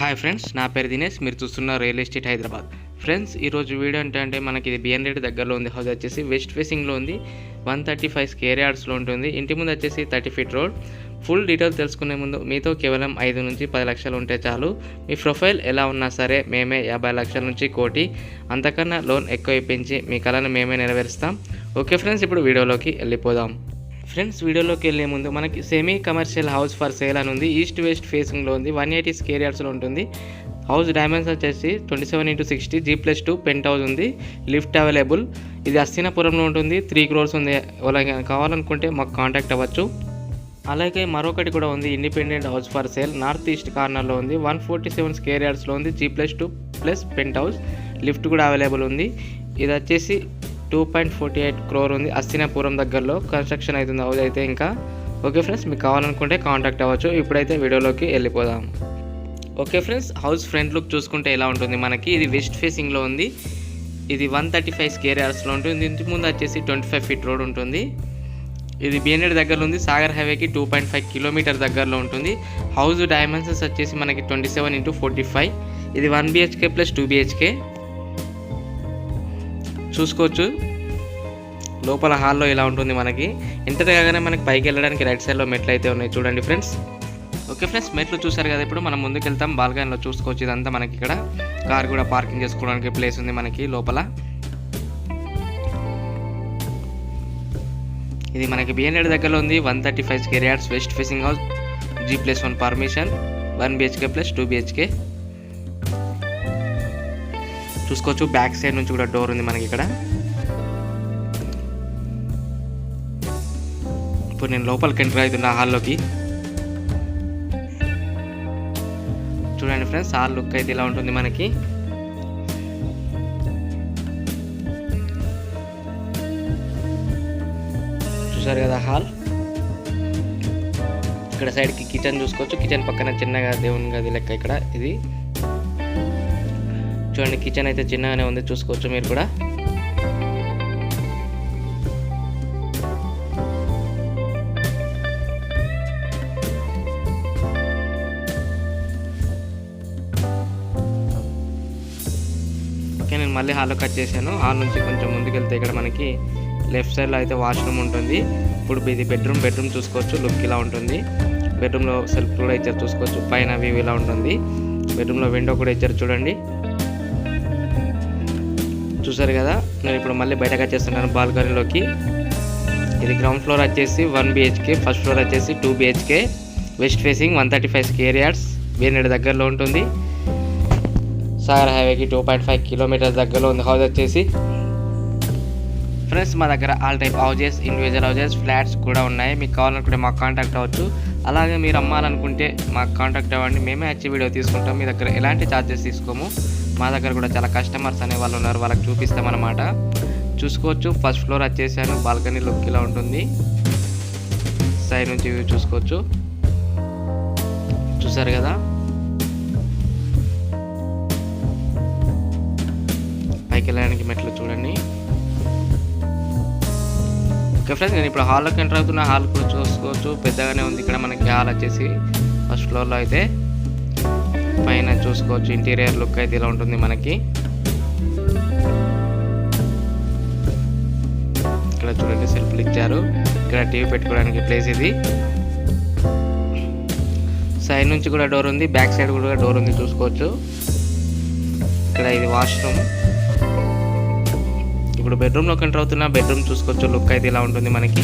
Hi friends, నా పేరు దినేష్. మీరు చూస్తున్న రియల్ ఎస్టేట్ హైదరాబాద్. ఫ్రెండ్స్, ఈరోజు వీడియో ఏంటంటే మనకి ఇది బిఎన్ రెడ్డి దగ్గరలో ఉంది. హౌస్ వచ్చేసి వెస్ట్ ఫేసింగ్లో ఉంది. 135 స్క్వేర్ యార్డ్స్లో ఉంటుంది. ఇంటి ముందు వచ్చేసి 30 ఫీట్ రోడ్. ఫుల్ డీటెయిల్స్ తెలుసుకునే ముందు మీతో కేవలం 5 నుంచి 10 లక్షలు ఉంటే చాలు. మీ ప్రొఫైల్ ఎలా ఉన్నా సరే మేమే 50 లక్షల నుంచి కోటి అంతకన్నా లోన్ ఎక్కువ ఇప్పించి మీ కళను మేమే నెరవేరుస్తాం. ఓకే ఫ్రెండ్స్, ఇప్పుడు వీడియోలోకి వెళ్ళిపోదాం. ఫ్రెండ్స్, వీడియోలోకి వెళ్ళే ముందు మనకి semi commercial house for sale అని ఉంది. ఈస్ట్ వెస్ట్ ఫేసింగ్లో ఉంది. 180 స్క్వేర్ యార్డ్స్లో ఉంటుంది. హౌస్ డైమెన్షన్ వచ్చేసి 27x60 G+2 పెంట్ హౌస్ ఉంది. Lift available. ఇది అస్తినాపురంలో ఉంటుంది. 3 crores ఉంది. ఎవరైనా కావాలనుకుంటే మాకు కాంటాక్ట్ అవ్వచ్చు. అలాగే మరొకటి కూడా ఉంది, independent house for sale. North east కార్నర్లో ఉంది. 147 స్క్వేర్ యార్డ్స్లో ఉంది. G+2 plus penthouse. Lift కూడా అవైలబుల్ ఉంది. ఇది వచ్చేసి 2.48 crore ఉంది. అస్తినాపురం దగ్గరలో కన్స్ట్రక్షన్ అవుతుంది హౌస్ అయితే ఇంకా. ఓకే ఫ్రెండ్స్, మీకు కావాలనుకుంటే కాంటాక్ట్ అవ్వచ్చు. ఇప్పుడైతే వీడియోలోకి వెళ్ళిపోదాం. Okay friends, house front look చూసుకుంటే ఎలా ఉంటుంది మనకి. ఇది వెస్ట్ ఫేసింగ్లో ఉంది. ఇది 135 స్క్వేర్ యార్డ్స్లో ఉంటుంది. ఇంటి ముందు వచ్చేసి 25 ఫీట్ రోడ్ ఉంటుంది. ఇది బిఎన్ రెడ్డి దగ్గరలో ఉంది. సాగర్ హైవేకి 2.5 కిలోమీటర్ దగ్గరలో ఉంటుంది. హౌస్ డైమెన్షన్స్ వచ్చేసి మనకి 27x45. ఇది 1 BHK ప్లస్ 2 BHK చూసుకోవచ్చు. లోపల హాల్లో ఇలా ఉంటుంది మనకి. ఎంటర్ కాగానే మనకి పైకి వెళ్ళడానికి రైట్ సైడ్లో మెట్లు అయితే ఉన్నాయి చూడండి ఫ్రెండ్స్. ఓకే ఫ్రెండ్స్, మెట్లు చూసారు కదా. ఇప్పుడు మనం ముందుకు వెళ్తాం. బాల్కనీలో చూసుకోవచ్చు. ఇదంతా మనకి ఇక్కడ కార్ కూడా పార్కింగ్ చేసుకోవడానికి ప్లేస్ ఉంది మనకి లోపల. ఇది మనకి బిఎన్ రెడ్డి దగ్గరలో ఉంది. 135 square yards west facing house. G+1 permission. 1 BHK plus 2 BHK చూసుకోవచ్చు. బ్యాక్ సైడ్ నుంచి కూడా డోర్ ఉంది మనకి ఇక్కడ. ఇప్పుడు నేను లోపలికి ఎంటర్ అవుతున్నా హాల్లోకి. చూడండి ఫ్రెండ్స్, హాల్ లుక్ అయితే ఇలా ఉంటుంది మనకి. చూసారు కదా హాల్. ఇక్కడ సైడ్కి కిచెన్ చూసుకోవచ్చు. కిచెన్ పక్కన చిన్నగా దేవుని గది లెక్క ఇక్కడ ఇది చూడండి. కిచెన్ అయితే చిన్నగానే ఉంది, చూసుకోవచ్చు మీరు కూడా. ఓకే, నేను మళ్ళీ హాల్లోకి వచ్చేసాను. హాల్ నుంచి కొంచెం ముందుకెళ్తే ఇక్కడ మనకి లెఫ్ట్ సైడ్లో అయితే వాష్రూమ్ ఉంటుంది. ఇప్పుడు ఇది బెడ్రూమ్ చూసుకోవచ్చు. లుక్ ఇలా ఉంటుంది. బెడ్రూమ్లో సెల్ఫ్ కూడా ఇచ్చారు చూసుకోవచ్చు. పైన వ్యూ ఇలా ఉంటుంది. బెడ్రూమ్లో విండో కూడా ఇచ్చారు చూడండి. చూసారు కదా. నేను ఇప్పుడు మళ్ళీ బయటకు వచ్చేస్తున్నాను బాల్కనీలోకి. ఇది గ్రౌండ్ ఫ్లోర్ వచ్చేసి 1 BHK, ఫస్ట్ ఫ్లోర్ వచ్చేసి 2 BHK. West facing 135 square yards BN Reddy దగ్గరలో ఉంటుంది. సాగర్ హైవేకి 2.5 కిలోమీటర్స్ దగ్గరలో ఉంది హౌస్ వచ్చేసి. ఫ్రెండ్స్, మా దగ్గర all type houses, individual houses, flats కూడా ఉన్నాయి. మీకు కావాలనుకుంటే మాకు కాంటాక్ట్ అవ్వచ్చు. అలాగే మీరు అమ్మాలనుకుంటే మాకు కాంటాక్ట్ అవ్వండి. మేమే వచ్చి వీడియో తీసుకుంటాం. మీ దగ్గర ఎలాంటి ఛార్జెస్ తీసుకోము. మా దగ్గర కూడా చాలా కస్టమర్స్ అనే వాళ్ళు ఉన్నారు, వాళ్ళకి చూపిస్తామన్నమాట. చూసుకోవచ్చు. ఫస్ట్ ఫ్లోర్ వచ్చేసాను. బాల్కనీ లుక్ ఇలా ఉంటుంది. సైడ్ నుంచి వ్యూ చూసుకోవచ్చు. చూసారు కదా. పైకి వెళ్ళడానికి మెట్లు చూడండి. ఓకే ఫ్రెండ్స్, నేను ఇప్పుడు హాల్లోకి ఎంటర్ అవుతున్నా. హాల్ కూడా చూసుకోవచ్చు. పెద్దగానే ఉంది ఇక్కడ మనకి హాల్ వచ్చేసి. ఫస్ట్ ఫ్లోర్లో అయితే పైన చూసుకోవచ్చు. ఇంటీరియర్ లుక్ అయితే ఇలా ఉంటుంది మనకి. ఇక్కడ చూడండి సెల్ఫ్లు ఇచ్చారు. ఇక్కడ టీవీ పెట్టుకోవడానికి ప్లేస్ ఇది. సైడ్ నుంచి కూడా డోర్ ఉంది. బ్యాక్ సైడ్ కూడా డోర్ ఉంది చూసుకోవచ్చు. ఇక్కడ ఇది వాష్రూమ్. ఇప్పుడు బెడ్రూమ్లోకి ఎంటర్ అవుతున్నా. బెడ్రూమ్ చూసుకోవచ్చు. లుక్ అయితే ఇలా ఉంటుంది మనకి.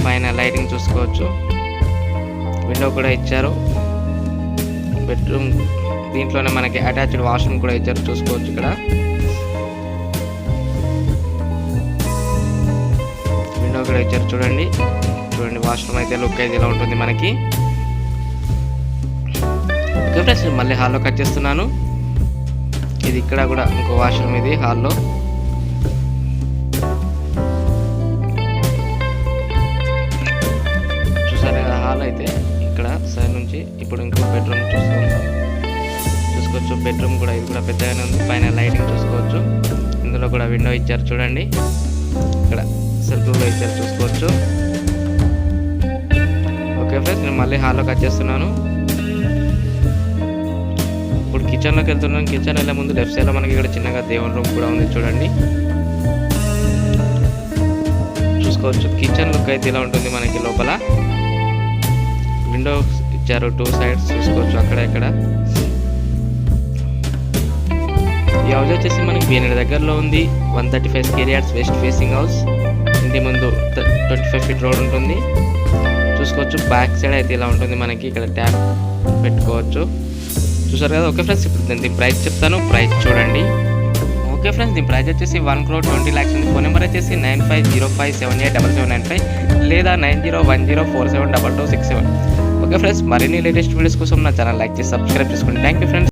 పైన లైటింగ్ చూసుకోవచ్చు. విండో కూడా ఇచ్చారు. బెడ్రూమ్ దీంట్లోనే మనకి అటాచ్డ్ వాష్రూమ్ కూడా ఇచ్చారు చూసుకోవచ్చు. ఇక్కడ విండో కూడా ఇచ్చారు చూడండి. వాష్రూమ్ అయితే లుక్ అయితే ఇలా ఉంటుంది మనకి. ఓకే ఫ్రెండ్స్, మళ్ళీ హాల్లోకి వచ్చేస్తున్నాను. ఇది ఇక్కడ కూడా ఇంకో వాష్రూమ్ ఇది హాల్లో. చూసారు కదా హాల్ అయితే. ఇక్కడ సైడ్ నుంచి ఇప్పుడు ఇంకో బెడ్రూమ్ చూసుకోవచ్చు. బెడ్రూమ్ కూడా ఇది కూడా పెద్దగానే ఉంది. పైన లైటింగ్ చూసుకోవచ్చు. ఇందులో కూడా విండో ఇచ్చారు చూడండి. ఇక్కడ సెల్ఫ్ కూడా ఇచ్చారు చూసుకోవచ్చు. ఓకే ఫ్రెండ్స్, నేను మళ్ళీ హాల్లోకి వచ్చేస్తున్నాను. ఇప్పుడు కిచెన్లోకి వెళ్తున్నాం. కిచెన్ వెళ్ళే ముందు లెఫ్ట్ సైడ్లో మనకి ఇక్కడ చిన్నగా దేవుని రూమ్ కూడా ఉంది చూడండి. చూసుకోవచ్చు కిచెన్ లుక్ అయితే ఇలా ఉంటుంది. మనకి లోపల విండోస్ ఇచ్చారు 2 సైడ్స్ చూసుకోవచ్చు అక్కడ ఇక్కడ. ఈ హౌస్ వచ్చేసి మనకి బిఎన్ఎడ్ దగ్గరలో ఉంది. 135 square yards west facing house. ఇంటి ముందు 25 ఫీట్ రోడ్ ఉంటుంది చూసుకోవచ్చు. బ్యాక్ సైడ్ అయితే ఇలా ఉంటుంది. మనకి ఇక్కడ ట్యాప్ పెట్టుకోవచ్చు చూసారు కదా. ఓకే ఫ్రెండ్స్, ఇప్పుడు దీని ప్రైస్ చెప్తాను, ప్రైస్ చూడండి. ఓకే ఫ్రెండ్స్, దీని ప్రైస్ వచ్చేసి 1,20,00,000 ఉంది. ఫోన్ నెంబర్ వచ్చేసి 9505787795 లేదా 9010472267. ఓకే ఫ్రెండ్స్, మరిన్ని లేటెస్ట్ వీడియోస్ కోసం నా ఛానల్ లైక్ చేసి సబ్స్క్రైబ్ చేసుకోండి. Thank you friends.